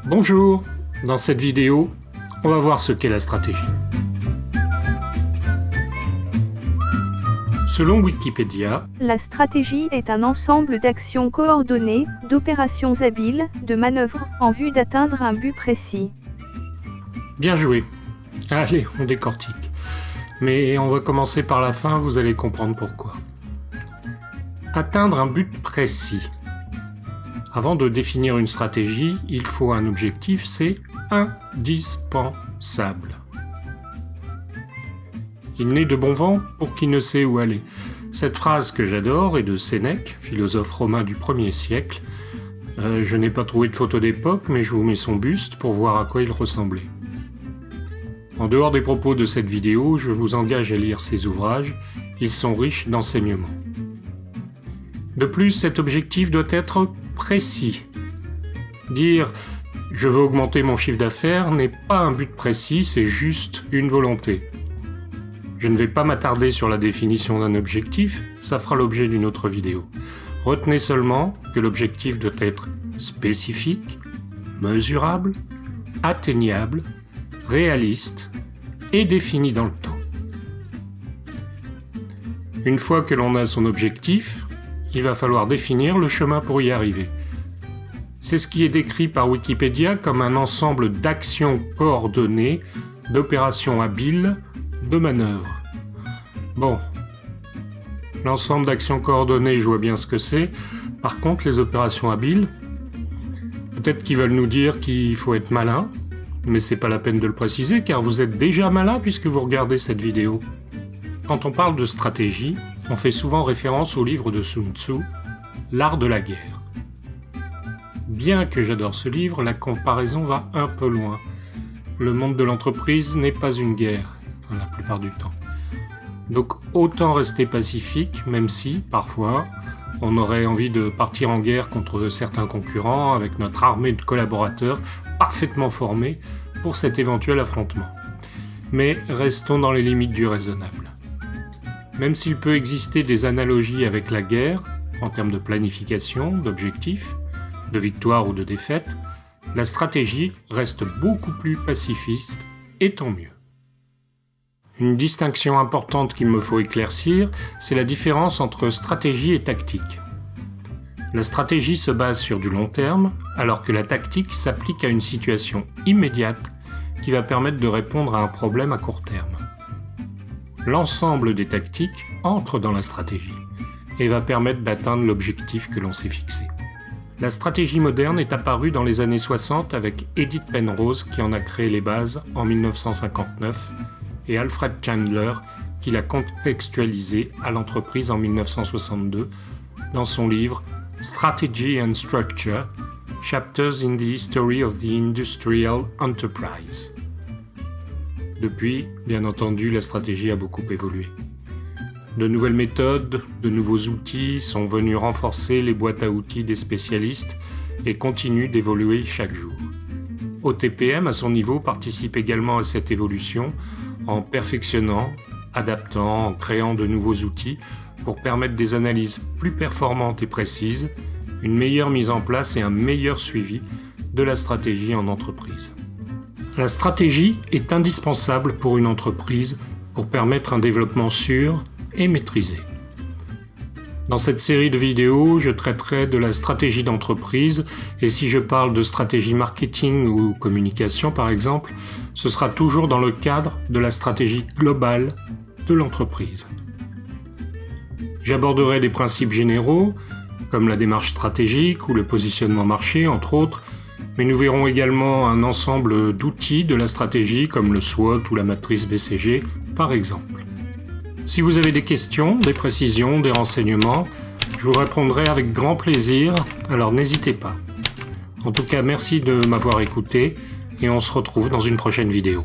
Bonjour, dans cette vidéo, on va voir ce qu'est la stratégie. Selon Wikipédia, la stratégie est un ensemble d'actions coordonnées, d'opérations habiles, de manœuvres en vue d'atteindre un but précis. Bien joué. Allez, on décortique. Mais on va commencer par la fin, vous allez comprendre pourquoi. Atteindre un but précis. Avant de définir une stratégie, il faut un objectif, c'est indispensable. Il n'est de bon vent pour qui ne sait où aller. Cette phrase que j'adore est de Sénèque, philosophe romain du 1er siècle. Je n'ai pas trouvé de photo d'époque, mais je vous mets son buste pour voir à quoi il ressemblait. En dehors des propos de cette vidéo, je vous engage à lire ses ouvrages, ils sont riches d'enseignements. De plus, cet objectif doit être précis. Dire « je veux augmenter mon chiffre d'affaires » n'est pas un but précis, c'est juste une volonté. Je ne vais pas m'attarder sur la définition d'un objectif, ça fera l'objet d'une autre vidéo. Retenez seulement que l'objectif doit être spécifique, mesurable, atteignable, réaliste et défini dans le temps. Une fois que l'on a son objectif, il va falloir définir le chemin pour y arriver. C'est ce qui est décrit par Wikipédia comme un ensemble d'actions coordonnées, d'opérations habiles, de manœuvres. Bon, l'ensemble d'actions coordonnées, je vois bien ce que c'est. Par contre, les opérations habiles, peut-être qu'ils veulent nous dire qu'il faut être malin, mais c'est pas la peine de le préciser car vous êtes déjà malin puisque vous regardez cette vidéo. Quand on parle de stratégie, on fait souvent référence au livre de Sun Tzu, L'art de la guerre. Bien que j'adore ce livre, la comparaison va un peu loin. Le monde de l'entreprise n'est pas une guerre, enfin, la plupart du temps. Donc autant rester pacifique, même si, parfois, on aurait envie de partir en guerre contre certains concurrents avec notre armée de collaborateurs parfaitement formés pour cet éventuel affrontement. Mais restons dans les limites du raisonnable. Même s'il peut exister des analogies avec la guerre, en termes de planification, d'objectifs, de victoire ou de défaite, la stratégie reste beaucoup plus pacifiste, et tant mieux. Une distinction importante qu'il me faut éclaircir, c'est la différence entre stratégie et tactique. La stratégie se base sur du long terme, alors que la tactique s'applique à une situation immédiate qui va permettre de répondre à un problème à court terme. L'ensemble des tactiques entre dans la stratégie et va permettre d'atteindre l'objectif que l'on s'est fixé. La stratégie moderne est apparue dans les années 60 avec Edith Penrose qui en a créé les bases en 1959 et Alfred Chandler qui l'a contextualisée à l'entreprise en 1962 dans son livre Strategy and Structure, Chapters in the History of the Industrial Enterprise. Depuis, bien entendu, la stratégie a beaucoup évolué. De nouvelles méthodes, de nouveaux outils sont venus renforcer les boîtes à outils des spécialistes et continuent d'évoluer chaque jour. OTPM, à son niveau, participe également à cette évolution en perfectionnant, adaptant, en créant de nouveaux outils pour permettre des analyses plus performantes et précises, une meilleure mise en place et un meilleur suivi de la stratégie en entreprise. La stratégie est indispensable pour une entreprise pour permettre un développement sûr et maîtrisé. Dans cette série de vidéos, je traiterai de la stratégie d'entreprise et si je parle de stratégie marketing ou communication par exemple, ce sera toujours dans le cadre de la stratégie globale de l'entreprise. J'aborderai des principes généraux, comme la démarche stratégique ou le positionnement marché, entre autres, mais nous verrons également un ensemble d'outils de la stratégie comme le SWOT ou la matrice BCG, par exemple. Si vous avez des questions, des précisions, des renseignements, je vous répondrai avec grand plaisir, alors n'hésitez pas. En tout cas, merci de m'avoir écouté et on se retrouve dans une prochaine vidéo.